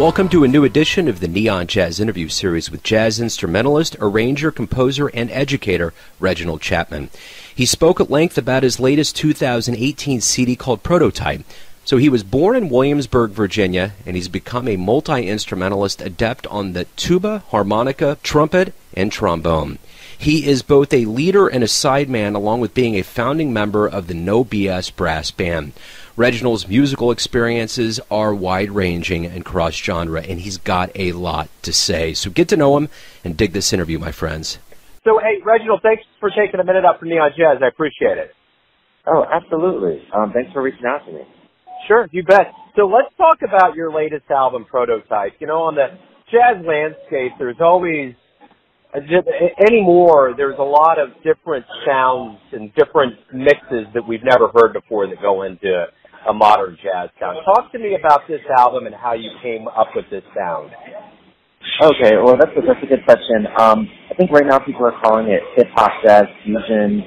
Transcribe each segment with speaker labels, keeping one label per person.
Speaker 1: Welcome to a new edition of the Neon Jazz interview series with jazz instrumentalist, arranger, composer, and educator Reginald Chapman. He spoke at length about his latest 2018 CD called Prototype. So he was born in Williamsburg, Virginia, and he's become a multi-instrumentalist adept on the tuba, harmonica, trumpet, and trombone. He is both a leader and a sideman, along with being a founding member of the No BS Brass Band. Reginald's musical experiences are wide-ranging and cross-genre, and he's got a lot to say. So get to know him and dig this interview, my friends.
Speaker 2: So, hey, Reginald, thanks for taking a minute out for Neon Jazz. I appreciate it.
Speaker 3: Oh, absolutely. Thanks for reaching out to me.
Speaker 2: Sure, you bet. So let's talk about your latest album, Prototype. You know, on the jazz landscape, there's always, anymore, there's a lot of different sounds and different mixes that we've never heard before that go into a modern jazz sound. Talk to me about this album and how you came up with this sound.
Speaker 3: Okay, well, that's a good question. I think right now people are calling it hip-hop jazz fusion.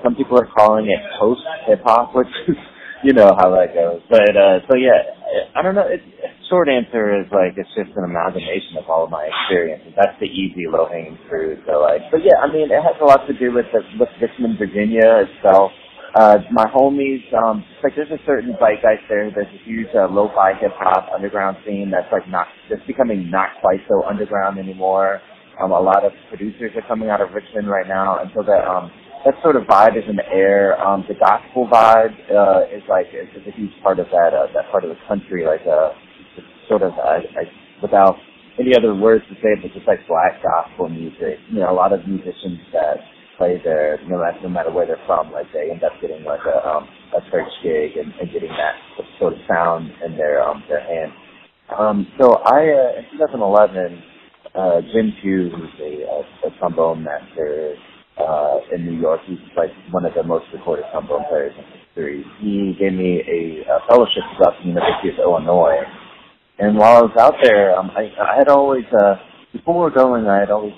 Speaker 3: Some people are calling it post-hip-hop, which you know how that goes. But, so yeah, I don't know. Short answer is, like, it's just an amalgamation of all of my experiences. That's the easy, low-hanging fruit. So, like, but yeah, I mean, it has a lot to do with Richmond, Virginia itself. My homies, like, there's a certain zeitgeist there. There's a huge lo-fi hip-hop underground scene that's, like, that's becoming not quite so underground anymore. A lot of producers are coming out of Richmond right now, and so that sort of vibe is in the air. The gospel vibe is a huge part of that part of the country, like sort of without any other words to say, but just like black gospel music. You know, a lot of musicians that play there, no matter where they're from, like they end up getting like a church gig and getting that sort of sound in their hand. So I in 2011, Jim Pugh, who's a trombone master in New York, he's like one of the most recorded trombone players in history. He gave me a fellowship to go out to the University of Illinois. And while I was out there, I had always, before going, I had always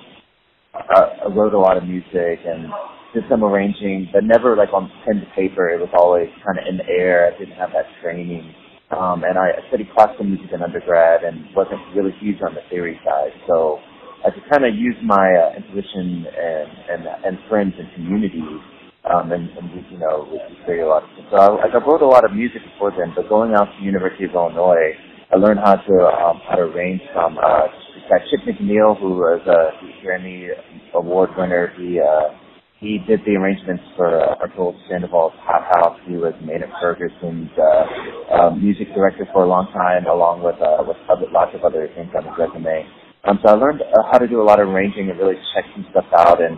Speaker 3: wrote a lot of music and did some arranging, but never like on pen to paper. It was always kind of in the air. I didn't have that training. And I studied classical music in undergrad and wasn't really huge on the theory side. So I could kind of use my intuition and friends and community, and you know, we create a lot of stuff. So I wrote a lot of music before then, but going out to the University of Illinois, I learned how to arrange from that Chip McNeil, who was a Grammy Award winner. He did the arrangements for Arturo Sandoval's Hot House. He was Maynard Ferguson's music director for a long time, along with lots of other things on his resume. So I learned how to do a lot of arranging and really check some stuff out, and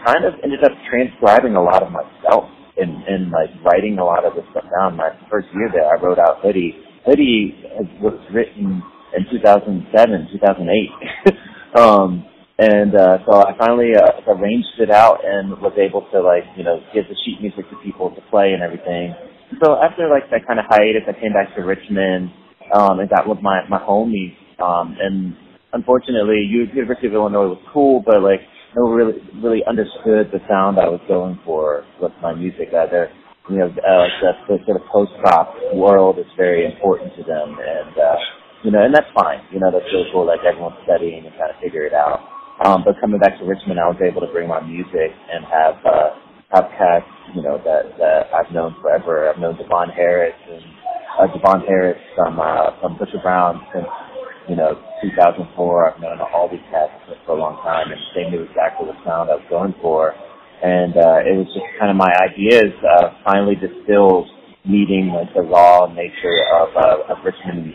Speaker 3: kind of ended up transcribing a lot of myself and like writing a lot of this stuff down. My first year there, I wrote out Hoodie. Hoodie was written in 2007, 2008. So I finally arranged it out and was able to, like, you know, give the sheet music to people to play and everything. So after like that kind of hiatus, I came back to Richmond and got with my homies. And unfortunately, University of Illinois was cool, but like no one really understood the sound I was going for with my music. You know, the sort of post-rock world is very important to them, and you know, and that's fine. You know, that's really cool. Like everyone's studying and trying to figure it out. But coming back to Richmond, I was able to bring my music and have cats, you know, that I've known forever. I've known Devon Harris from Butcher Brown since, you know, 2004. I've known all these cats for a long time, and they knew exactly the sound I was going for. And it was just kind of my ideas finally distilled, meeting like the raw nature of Richmond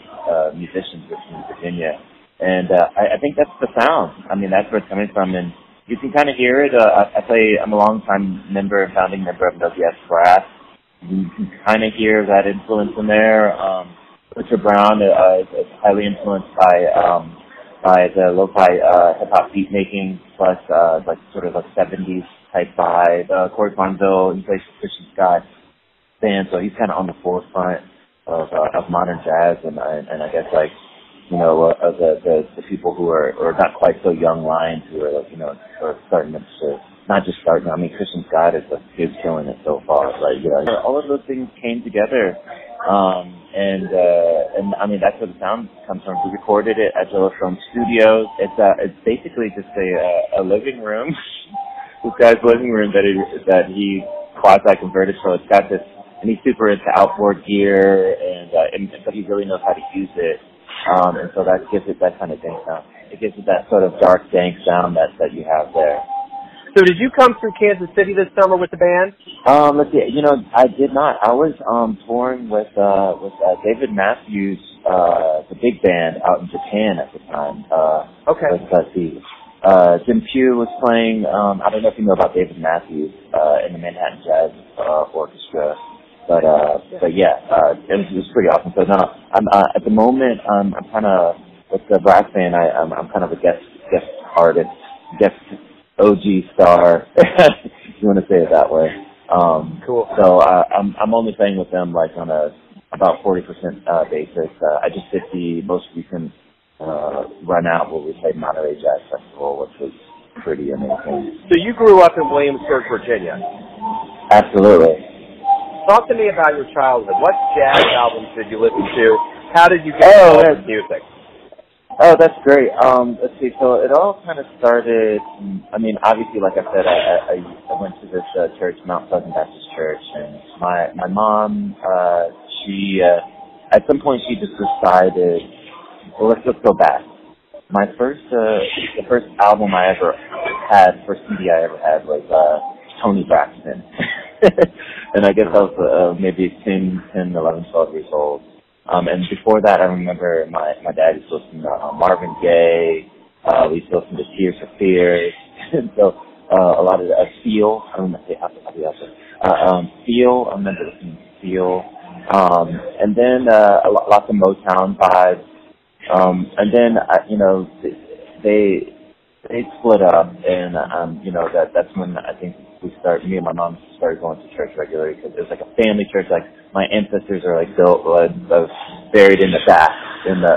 Speaker 3: musicians, Richmond, Virginia. And I think that's the sound. I mean, that's where it's coming from, and you can kind of hear it. I'm a long-time founding member of No BS Brass. You can kind of hear that influence in there. Richard Brown is highly influenced by the lo-fi hip-hop beat making, plus like sort of a 70s type vibe. Corey Fonville, he plays for Christian Scott band, so he's kind of on the forefront of modern jazz, and I guess, like, you know, the people who are not quite so young lines, who are, like, you know, are starting to, not just Christian Scott is killing it so far. Like, you know, all of those things came together And I mean, that's where the sound comes from. We recorded it at Yellowstone Studios. It's basically just a living room. This guy's living room that he quasi converted, so it's got this, and he's super into outboard gear, but he really knows how to use it, and so that gives it that kind of dank sound. It gives it that sort of dark dank sound that you have there.
Speaker 2: So did you come through Kansas City this summer with the band?
Speaker 3: Let's see. I did not. I was touring with David Matthews, the big band out in Japan at the time.
Speaker 2: Okay.
Speaker 3: Let's see. Jim Pugh was playing. I don't know if you know about David Matthews in the Manhattan Jazz Orchestra, but yeah, it was pretty awesome. So no, I'm at the moment I'm kind of with the brass band. I'm kind of a guest artist, guest OG star, if you want to say it that way.
Speaker 2: Cool.
Speaker 3: So I'm only playing with them like on a about 40% basis. I just did the most recent run out where we played Monterey Jazz Festival, which was pretty amazing.
Speaker 2: So you grew up in Williamsburg, Virginia.
Speaker 3: Absolutely.
Speaker 2: Talk to me about your childhood. What jazz albums did you listen to? How did you get involved with music?
Speaker 3: Oh, that's great. Let's see. So it all kind of started. I mean, obviously, like I said, I went to this church, Mount Pleasant Baptist Church, and my mom, she at some point she just decided, well, let's go back. My the first album I ever had, first CD I ever had was Tony Braxton, and I guess I was maybe 10, 11, 12 years old. And before that, I remember my dad used to listen to Marvin Gaye. We used to listen to Tears for Fears. And so a lot of Feel. I don't know how to Feel. I remember listening to Feel. And then lots of Motown vibes. And then they split up, and that's when I think me and my mom started going to church regularly, because it was like a family church. Like my ancestors are like buried in the back, in the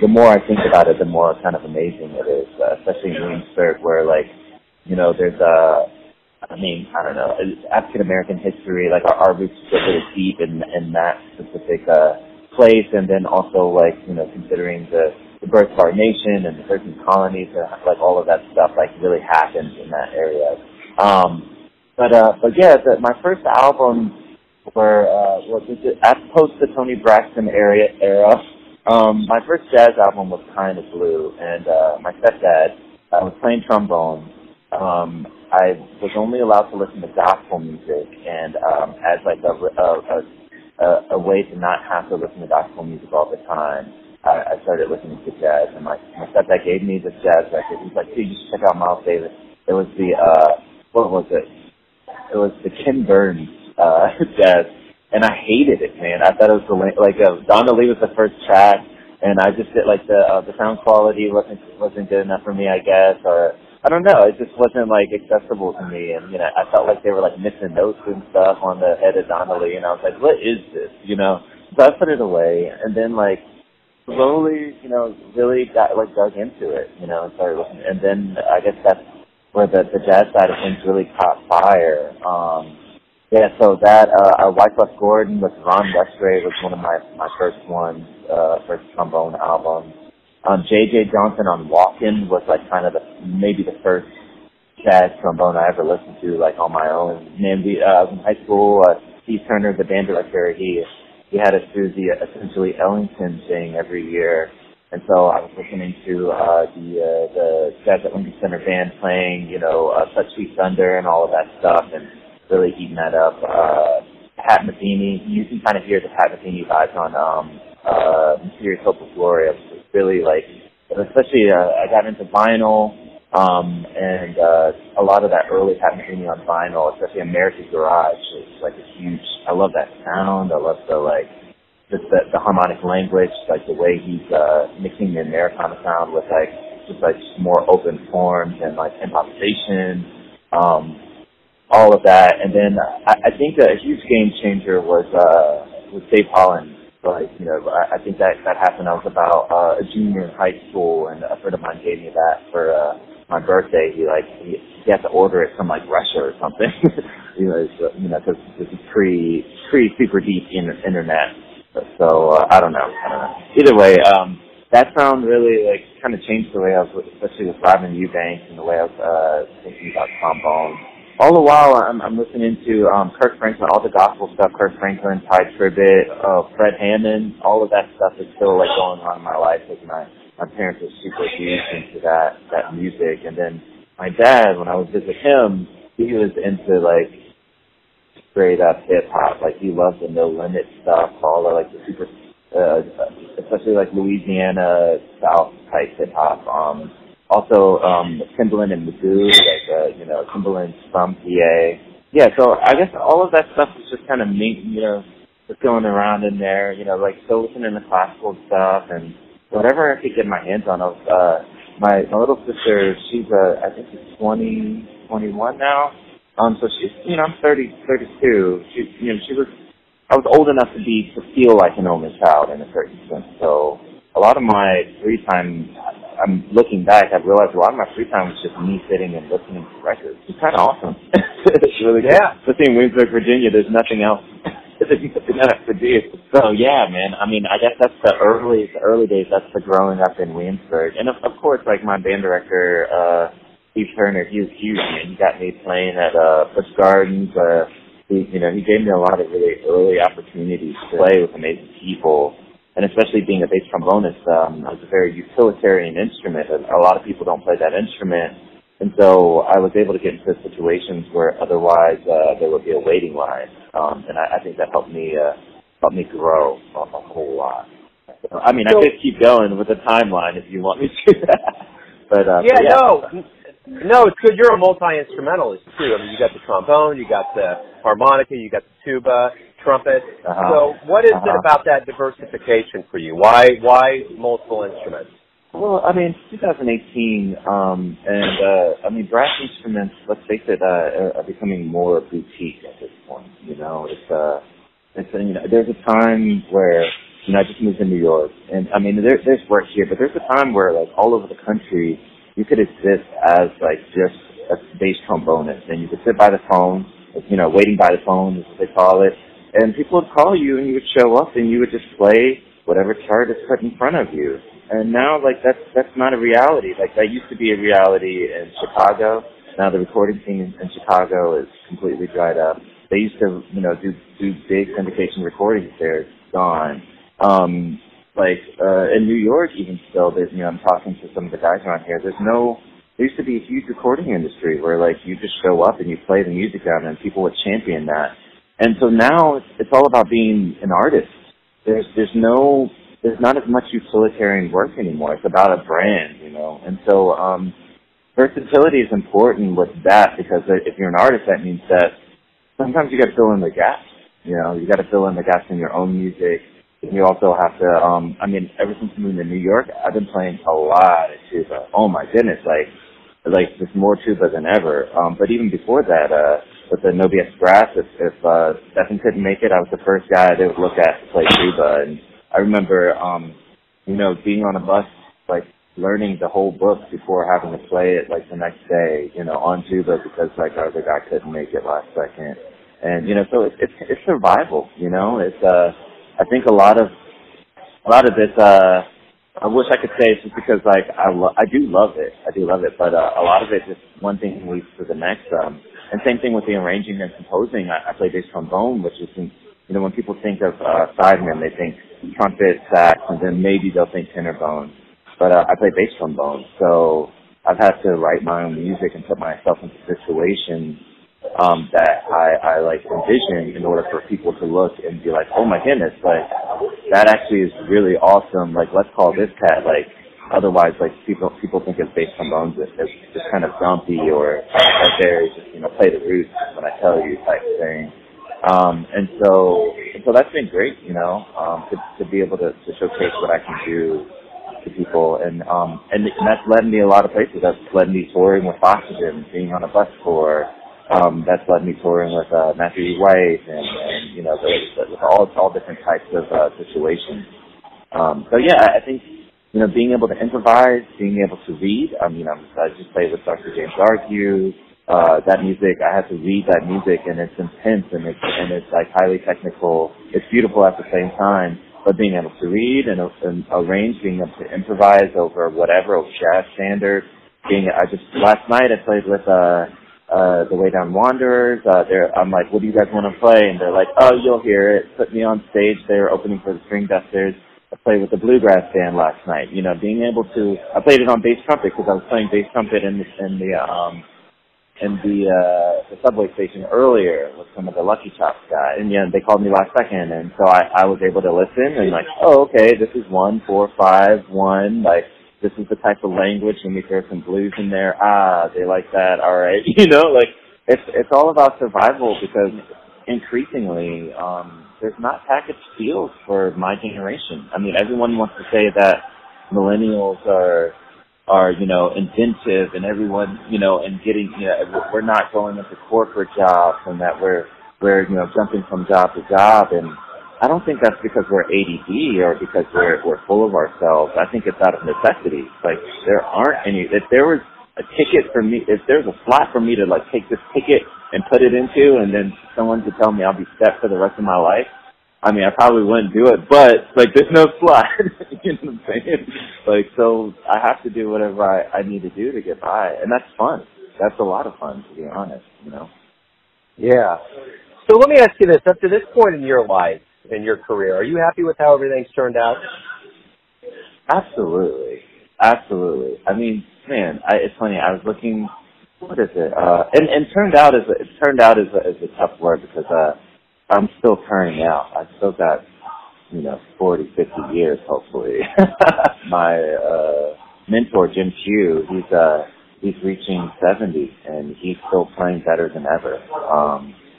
Speaker 3: the more I think about it, the more kind of amazing it is, especially in Williamsburg, where there's I don't know, African American history. Like our roots go really deep in that specific place, and then also considering the birth of our nation and the 13 colonies, like all of that stuff really happened in that area. But yeah, my first albums were post the Tony Braxton era. My first jazz album was Kind of Blue, and my stepdad was playing trombone. I was only allowed to listen to gospel music, and as like a way to not have to listen to gospel music all the time, I started listening to jazz, and my stepdad gave me this jazz record. He's like, dude, you should check out Miles Davis. It was the, what was it? It was the Ken Burns jazz, and I hated it, man. I thought it was Donna Lee was the first track, and I just did the sound quality wasn't good enough for me, I guess, or I don't know. It just wasn't accessible to me, and I felt like they were missing notes and stuff on the head of Donna Lee, and I was like, what is this? So I put it away, and then slowly, really got dug into it, and started listening. And then I guess that's where the jazz side of things really caught fire. Yeah, so that Wyclef Gordon with Ron Westray was one of my first ones, first trombone albums. J.J. Johnson on Walkin' was kind of maybe the first jazz trombone I ever listened to on my own. And I was in high school. Steve Turner, the band director, he had us do the essentially Ellington thing every year, and so I was listening to the Jazz at Lincoln Center band playing, Such Sweet Thunder and all of that stuff, and really eating that up. Pat Metheny, you can kind of hear the Pat Metheny vibes on Mysterious Hope of Glory. It was really especially I got into vinyl, and a lot of that early Pat Metheny on vinyl, especially American Garage, is a huge. I love that sound. I love the harmonic language, the way he's mixing the Americana sound with just more open forms and improvisation, all of that. And then I think a huge game changer was Dave Holland. I think that happened. I was about a junior in high school, and a friend of mine gave me that for my birthday. He had to order it from Russia or something, because this is super deep internet. So I don't know. Either way, that sound really like kind of changed the way I was, especially with Robin Eubanks and the way I was thinking about trombone. All the while, I'm listening to Kirk Franklin, all the gospel stuff, Kirk Franklin, Ty Tribbett, Fred Hammond, all of that stuff is still like going on in my life. Like my parents were super huge into that music, and then my dad, when I would visit him, he was into like straight up hip hop. Like he loved the No Limit stuff, all the like the super, especially like Louisiana South type hip hop. Also, Timbaland and Magoo, like, Timbaland's from PA. Yeah, so I guess all of that stuff was just kind of me, just going around in there, like still listening to classical stuff and whatever I could get my hands on. My little sister, she's, I think she's 21 now. So she's, I'm 32. I was old enough to feel like an only child in a certain sense. So a lot of my free time, I'm looking back, I've realized a lot of my free time was just me sitting and listening to records. It's kind of awesome. It's really good. Especially in Williamsburg, Virginia, there's nothing else. There's nothing else to do. So yeah, man, I mean, I guess that's the early days, that's the growing up in Williamsburg. And of course, like my band director, Steve Turner, he was huge, man. He got me playing at Busch Gardens. He gave me a lot of really early opportunities to play with amazing people. And especially being a bass trombonist, it's a very utilitarian instrument. A lot of people don't play that instrument. And so I was able to get into situations where otherwise there would be a waiting line. And I think that helped me grow a whole lot. I mean, I could keep going with the timeline if you want me to. but
Speaker 2: No, it's good. You're a multi-instrumentalist, too. I mean, you got the trombone, you got the harmonica, you got the tuba, trumpet. So what is it about that diversification for you? Why multiple instruments?
Speaker 3: Well, I mean, 2018, I mean, brass instruments, let's face it, are becoming more boutique at this point. There's a time where, I just moved to New York, and I mean, there's work here, but there's a time where, like, all over the country, you could exist as, like, just a bass trombonist, and you could sit by the phone, waiting by the phone, is what they call it, and people would call you, and you would show up, and you would just play whatever chart is put in front of you. And now, like, that's not a reality. Like, that used to be a reality in Chicago. Now the recording scene in Chicago is completely dried up. They used to, do big syndication recordings there. It's gone. In New York, even still, there's, I'm talking to some of the guys around here. There used to be a huge recording industry where, like, you just show up and you play the music out and people would champion that. And so now it's all about being an artist. There's not as much utilitarian work anymore. It's about a brand, And so, versatility is important with that because if you're an artist, that means that sometimes you got to fill in the gaps. You got to fill in the gaps in your own music. And you also have to, ever since moving to New York, I've been playing a lot of tuba. Oh my goodness, like there's more tuba than ever. But even before that, with the No BS Brass, if Stephen couldn't make it, I was the first guy they would look at to play tuba. And I remember, being on a bus, like learning the whole book before having to play it like the next day, on tuba because like our other guy couldn't make it last second. And, so it's survival, it's, I think a lot of this, I wish I could say it's just because like I do love it, but a lot of it just one thing leads to the next. And same thing with the arranging and composing. I play bass trombone, which is, when people think of sideman, they think trumpet, sax, and then maybe they'll think tenor bone. But I play bass trombone, so I've had to write my own music and put myself into situations that I like envision in order for people to look and be like, oh my goodness, like that actually is really awesome. Like let's call this cat like. Otherwise, like people think of bass trombones as just kind of dumpy or like they're just play the roots when I tell you type thing. And so that's been great, to be able to showcase what I can do to people, and that's led me a lot of places. That's led me touring with Oxygen, being on a bus tour. That's led me touring with Matthew E. White, and with all different types of situations. So yeah, I think. Being able to improvise, being able to read. I just played with Dr. James Argue. that music, I had to read that music, and it's intense, and it's like highly technical. It's beautiful at the same time, but being able to read and arrange, being able to improvise over whatever, over jazz standards. Last night I played with the Way Down Wanderers. I'm like, what do you guys want to play? And they're like, oh, you'll hear it. Put me on stage. They were opening for the String Dusters. I played with the Bluegrass Band last night. You know, being able to, I played it on bass trumpet because I was playing bass trumpet in the subway station earlier with some of the Lucky Chops guys. And they called me last second, and so I was able to listen and like, oh, okay, this is 1, 4, 5, 1, like, this is the type of language, and we throw some blues in there. They like that. All right. Like, it's all about survival because increasingly, there's not packaged deals for my generation. I mean, everyone wants to say that millennials are, inventive, and everyone, and getting, we're not going into corporate jobs, and that we're jumping from job to job. And I don't think that's because we're ADD or because we're full of ourselves. I think it's out of necessity. Like, there aren't any, if there was a ticket for me, if there's a slot for me to like take this ticket and put it into, and then someone could tell me I'll be set for the rest of my life, I mean, I probably wouldn't do it, but like, there's no slot. You know what I'm saying? Like, so I have to do whatever I need to do to get by, and that's fun. That's a lot of fun, to be honest,
Speaker 2: Yeah. So let me ask you this. Up to this point in your life, in your career, are you happy with how everything's turned out?
Speaker 3: Absolutely. I mean, man, it's funny. I was looking. What is it? And turned out is a tough word because I'm still turning out. I still got 40, 50 years hopefully. My mentor Jim Pugh, he's reaching 70, and he's still playing better than ever.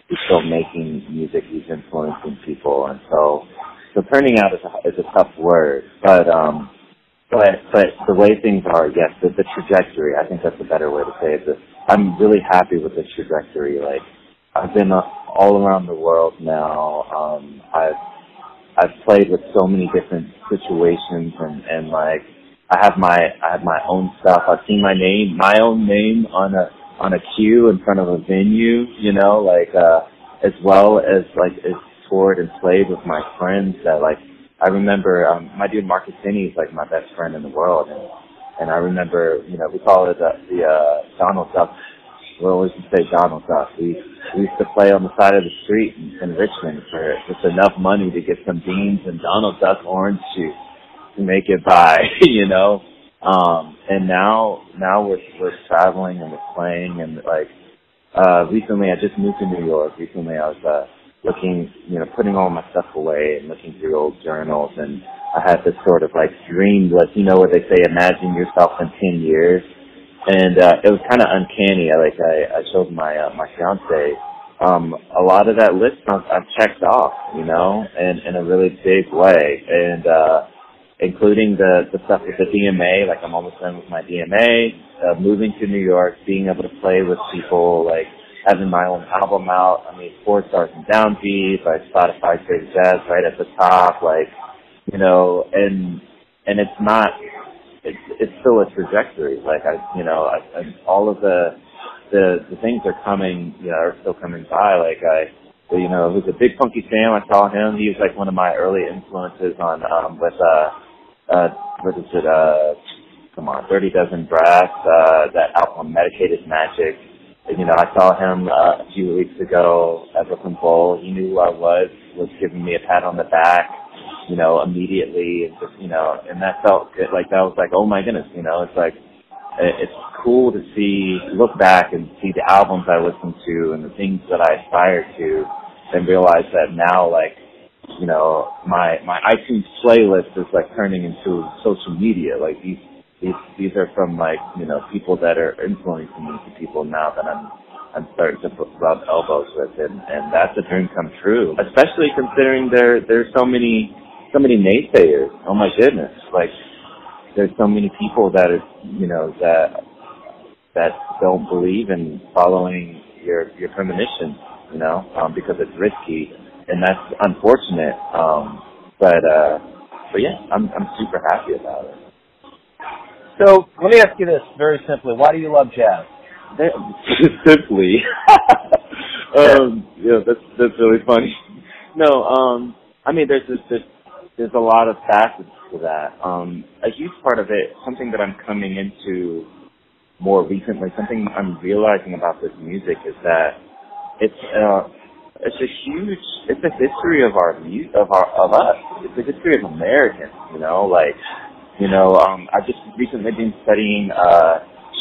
Speaker 3: He's still making music. He's influencing people, and so turning out is a tough word, but the way things are, yes, the trajectory. I think that's a better way to say it. I'm really happy with the trajectory. Like, I've been all around the world now. I've played with so many different situations, and like, I have my own stuff. I've seen my own name on a queue in front of a venue, as well as like toured and played with my friends that like, I remember, my dude Marcus Finney is like my best friend in the world, and I remember, we call it the Donald Duck. We always say Donald Duck. We used to play on the side of the street in Richmond for just enough money to get some beans and Donald Duck orange juice to make it by, and now we're traveling and we're playing, and like, recently I just moved to New York. Recently I was, looking, putting all my stuff away and looking through old journals, and I had this sort of like dream list, where they say imagine yourself in 10 years, and it was kind of uncanny. I showed my fiance a lot of that list I've checked off, in a really big way, and including the stuff with the DMA. Like, I'm almost done with my DMA, moving to New York, being able to play with people, like having my own album out. I mean, 4 stars and downbeat, like Spotify Great Jazz right at the top, like, and it's not, it's still a trajectory. Like, all of the things are coming, are still coming by. Like, who's a big Funky Sam, I saw him. He was like one of my early influences on, what is it, come on, Dirty Dozen Brass, that album Medicated Magic. I saw him a few weeks ago at Brooklyn Bowl. He knew who I was giving me a pat on the back, immediately, and just, and that felt good. Like, that was like, oh my goodness, it's like, it's cool to look back and see the albums I listened to and the things that I aspired to, and realize that now, like, my iTunes playlist is like turning into social media. Like, these are from, like, people that are influencing me to people now that I'm starting to rub elbows with, and that's a dream come true. Especially considering there's so many naysayers. Oh my goodness! Like, there's so many people that are, that don't believe in following your premonition, because it's risky, and that's unfortunate. But yeah, I'm super happy about it.
Speaker 2: So let me ask you this very simply: why do you love jazz?
Speaker 3: Simply. Yeah, that's really funny. No, I mean, there's a lot of facets to that. A huge part of it, something that I'm coming into more recently, something I'm realizing about this music is that it's a history of of us. It's a history of Americans, I've just recently been studying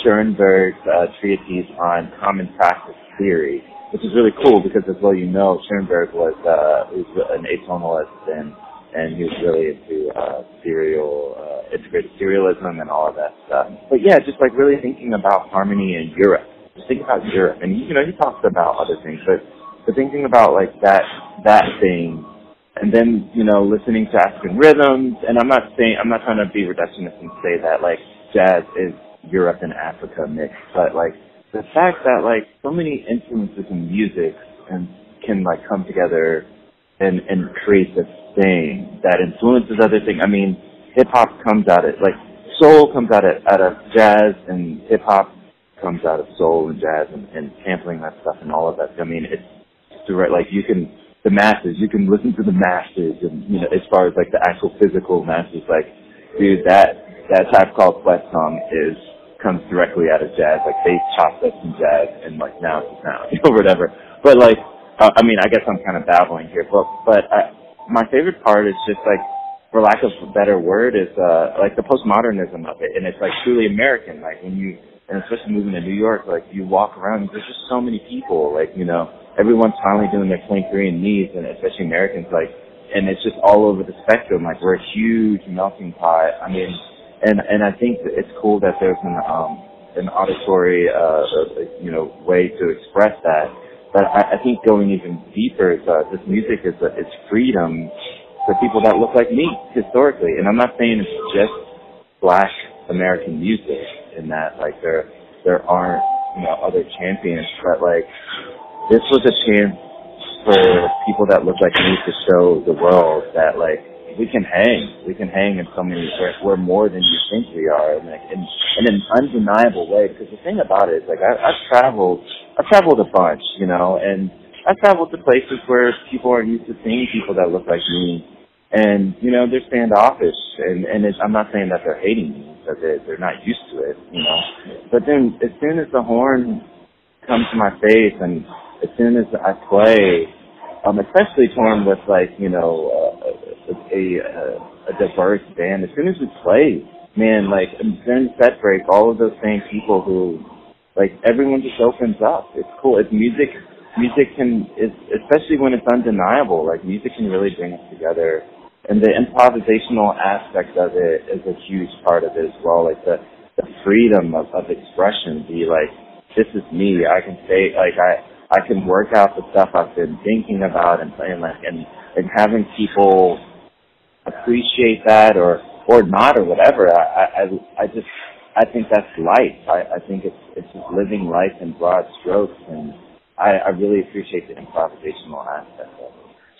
Speaker 3: Schoenberg's treatise on common practice theory, which is really cool because, as well you know, Schoenberg was an atonalist and he was really into integrated serialism and all of that stuff. But yeah, just like really thinking about harmony in Europe. Just think about Europe, and he talks about other things, but thinking about like that thing, and then listening to African rhythms. And I'm not trying to be reductionist and say that like jazz is Europe and Africa mixed, but like the fact that like so many influences in music and can like come together and create this thing that influences other things. I mean, hip hop comes out of like soul comes out of jazz, and hip hop comes out of soul and jazz and sampling that stuff and all of that. I mean, it's direct. Like you can listen to the masses, and as far as like the actual physical masses, like dude, that Tribe Called Quest song comes directly out of jazz. Like they chopped up some jazz and like now it's now whatever. But like I mean, I guess I'm kind of babbling here, but my favorite part is just like, for lack of a better word, is like the postmodernism of it, and it's like truly American. Like when and especially moving to New York, like you walk around, there's just so many people. Like everyone's finally doing their 23andMe's, and especially Americans, like, and it's just all over the spectrum. Like we're a huge melting pot. I mean, and I think that it's cool that there's an auditory way to express that. But I think going even deeper is this music is freedom for people that look like me historically. And I'm not saying it's just Black American music in that like there aren't other champions, but like this was a chance for people that look like me to show the world that like we can hang in so many we're more than you think we are, and like in an undeniable way. Because the thing about it is like I've traveled a bunch, and I've traveled to places where people are used to seeing people that look like me, and they're standoffish, and I'm not saying that they're hating me, that they're not used to it, But then as soon as the horn comes to my face, and as soon as I play, especially torn with like a diverse band, as soon as we play, man, like during set break, all of those same people who. Like everyone just opens up. It's cool. It's music. Music especially when it's undeniable. Like music can really bring us together, and the improvisational aspect of it is a huge part of it as well. Like the freedom of expression. Be like, this is me. I can say like I can work out the stuff I've been thinking about and having people appreciate that or not or whatever. I think that's life. I think it's just living life in broad strokes, and I really appreciate the improvisational aspect of it.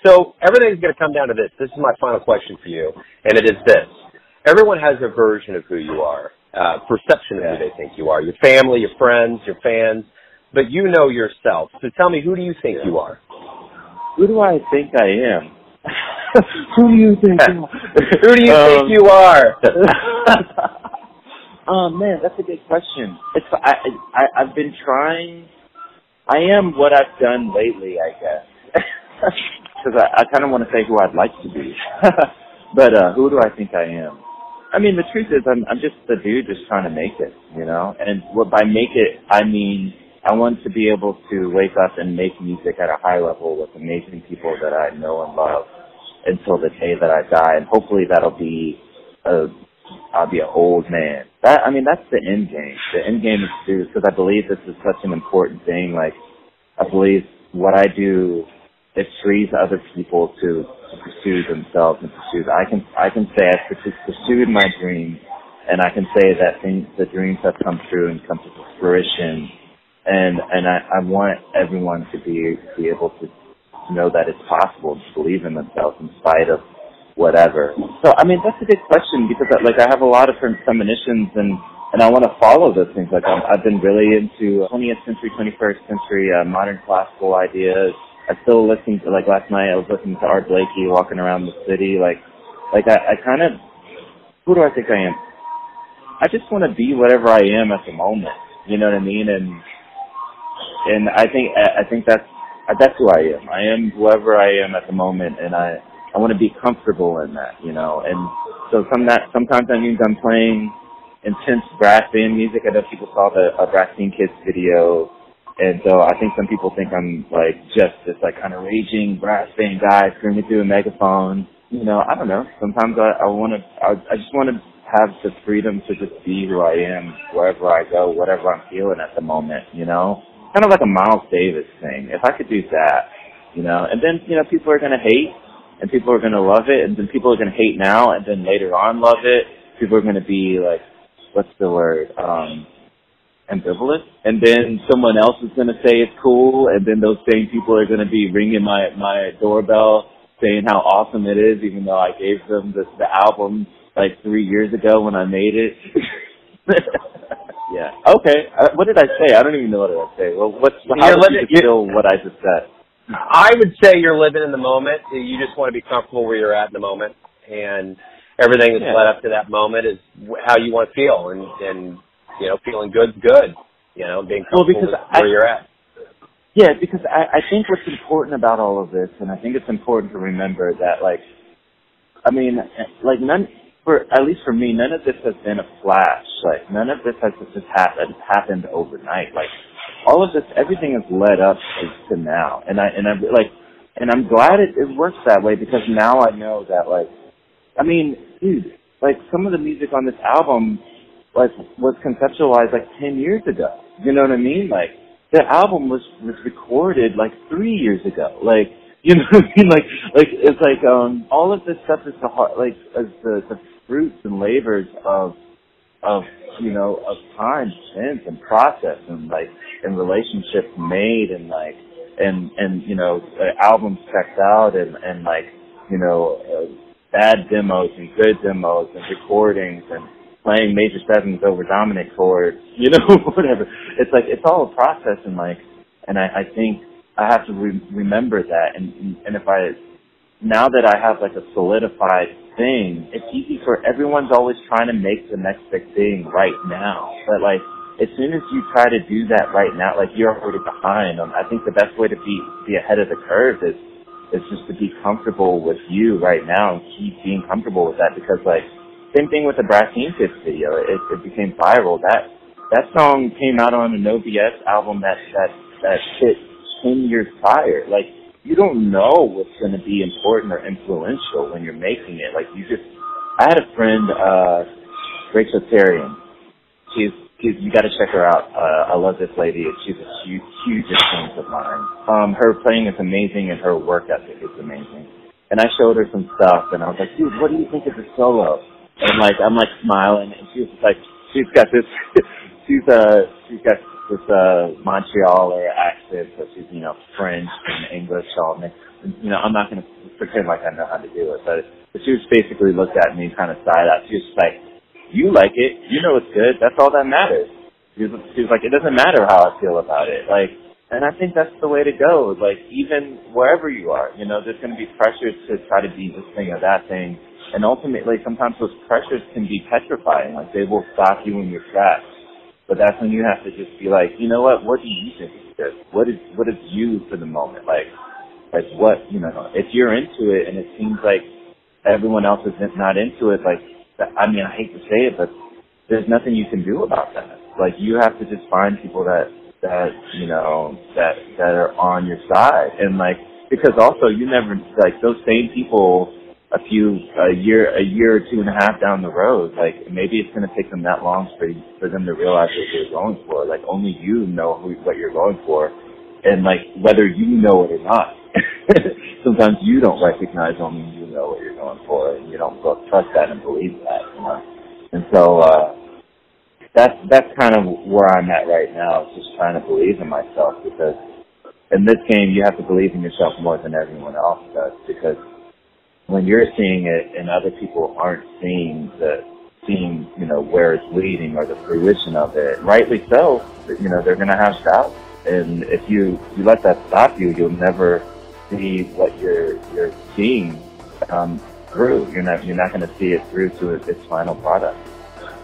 Speaker 2: So everything's going to come down to this. This is my final question for you, and it is this. Everyone has a version of who you are, perception of who they think you are, your family, your friends, your fans, but you know yourself. So tell me, who do you think you are?
Speaker 3: Who do I think I am? Who do you think you are?
Speaker 2: Who do you think you are?
Speaker 3: Oh man, that's a good question. I've been trying. I am what I've done lately, I guess, because I kind of want to say who I'd like to be. But who do I think I am? I mean, the truth is, I'm just the dude just trying to make it, And by make it, I mean I want to be able to wake up and make music at a high level with amazing people that I know and love until the day that I die, and hopefully that'll be I'll be an old man. That's the end game. The end game is because I believe this is such an important thing. Like, I believe what I do, it frees other people to pursue themselves and pursue. I can say I pursued my dream, and I can say that the dreams have come true and come to fruition. And I want everyone to be able to know that it's possible to believe in themselves in spite of whatever. So, that's a good question because, I have a lot of premonitions and and I want to follow those things. Like I've been really into 20th century, 21st century modern classical ideas. I still listen to, like last night I was listening to Art Blakey walking around the city. Like I kind of, who do I think I am? I just want to be whatever I am at the moment. You know what I mean? And I think that's who I am. I am whoever I am at the moment, and I want to be comfortable in that, you know. And so sometimes that means I'm playing intense brass band music. I know people saw the Brass Teen Kids video, and so I think some people think I'm like just this like kind of raging brass band guy screaming through a megaphone. You know, I don't know. Sometimes I just want to have the freedom to just be who I am wherever I go, whatever I'm feeling at the moment, you know? Kind of like a Miles Davis thing. If I could do that, you know, and then, you know, people are going to hate and people are going to love it, and then people are going to hate now and then later on love it. People are going to be like, what's the word? Ambivalent. And then someone else is going to say it's cool, and then those same people are going to be ringing my doorbell saying how awesome it is, even though I gave them the album like 3 years ago when I made it. Yeah. Okay. What did I say? I don't even know what I say. Well, how would you feel what I just said?
Speaker 2: I would say you're living in the moment. You just want to be comfortable where you're at in the moment, and everything that's led up to that moment is how you want to feel, and you know, feeling good's good. You know, being comfortable with where you're at.
Speaker 3: Yeah, because I think what's important about all of this, and I think it's important to remember that, like, I mean, like at least for me, none of this has been a flash. Like, none of this has just happened overnight. Like, all of this, everything has led up to now, and I'm glad it works that way, because now I know that, like, I mean, dude, like, some of the music on this album, like, was conceptualized like 10 years ago. You know what I mean? Like, the album was recorded like 3 years ago. Like, you know what I mean? Like it's like all of this stuff is the fruits and labors of you know, of time spent and process and like and relationships made and like and you know, albums checked out and like, you know, bad demos and good demos and recordings and playing major sevens over dominant chords, you know, whatever. It's like, it's all a process, and like, and I think I have to remember that, and if now that I have like a solidified thing, it's easy for everyone's always trying to make the next big thing right now, but like, as soon as you try to do that right now, like, you're already behind. I think the best way to be ahead of the curve is just to be comfortable with you right now and keep being comfortable with that, because like, same thing with the Brass Teen Kids video. It became viral. That song came out on an OBS album that hit 10 years prior. Like, you don't know what's going to be important or influential when you're making it. Like, I had a friend, Rachel Tarian. You got to check her out. I love this lady. She's a huge influence of mine. Her playing is amazing, and her work ethic is amazing. And I showed her some stuff, and I was like, dude, what do you think of the solo? And like, I'm like smiling, and she was like, she's got this Montrealer accent, so she's, you know, French and English all mixed. And, you know, I'm not going to pretend like I know how to do it, but she was basically looked at me kind of side-eyed. She was like, you like it, you know it's good, that's all that matters. She was like, it doesn't matter how I feel about it. Like, and I think that's the way to go. Like, even wherever you are, you know, there's going to be pressures to try to be this thing or that thing. And ultimately, sometimes those pressures can be petrifying. Like, they will stop you in your tracks. But that's when you have to just be like, you know what do you think is good? What is you for the moment? Like what, you know, if you're into it and it seems like everyone else is not into it, like, I mean, I hate to say it, but there's nothing you can do about that. Like, you have to just find people that you know, that are on your side. And like, because also you never, like, those same people a year or 2.5 down the road, like, maybe it's going to take them that long for them to realize what they're going for. Like, only you know what you're going for, and like, whether you know it or not. Sometimes you don't recognize, only you know what you're going for, and you don't trust that and believe that, you know. And so that's kind of where I'm at right now, is just trying to believe in myself, because in this game you have to believe in yourself more than everyone else does, because when you're seeing it and other people aren't seeing the seeing, you know, where it's leading or the fruition of it. Rightly so, you know, they're going to have doubts. And if you let that stop you, you'll never see what you're seeing through. You're not going to see it through to its final product.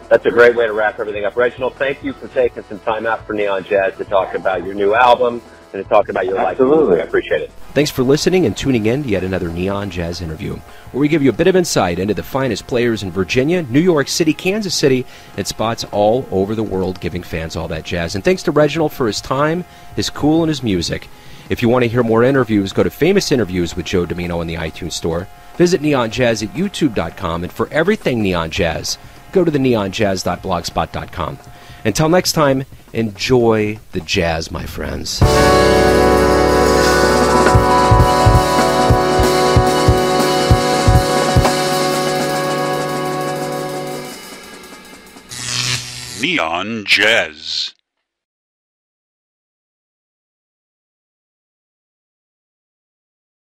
Speaker 2: That's a great way to wrap everything up. Reginald, thank you for taking some time out for Neon Jazz to talk about your new album and to talk about your life.
Speaker 3: Absolutely.
Speaker 2: I appreciate it.
Speaker 1: Thanks for listening and tuning in to yet another Neon Jazz interview, where we give you a bit of insight into the finest players in Virginia, New York City, Kansas City, and spots all over the world, giving fans all that jazz. And thanks to Reginald for his time, his cool, and his music. If you want to hear more interviews, go to Famous Interviews with Joe Domino in the iTunes Store. Visit neonjazz at youtube.com, and for everything Neon Jazz, go to the neonjazz.blogspot.com. Until next time, enjoy the jazz, my friends.
Speaker 4: Neon Jazz.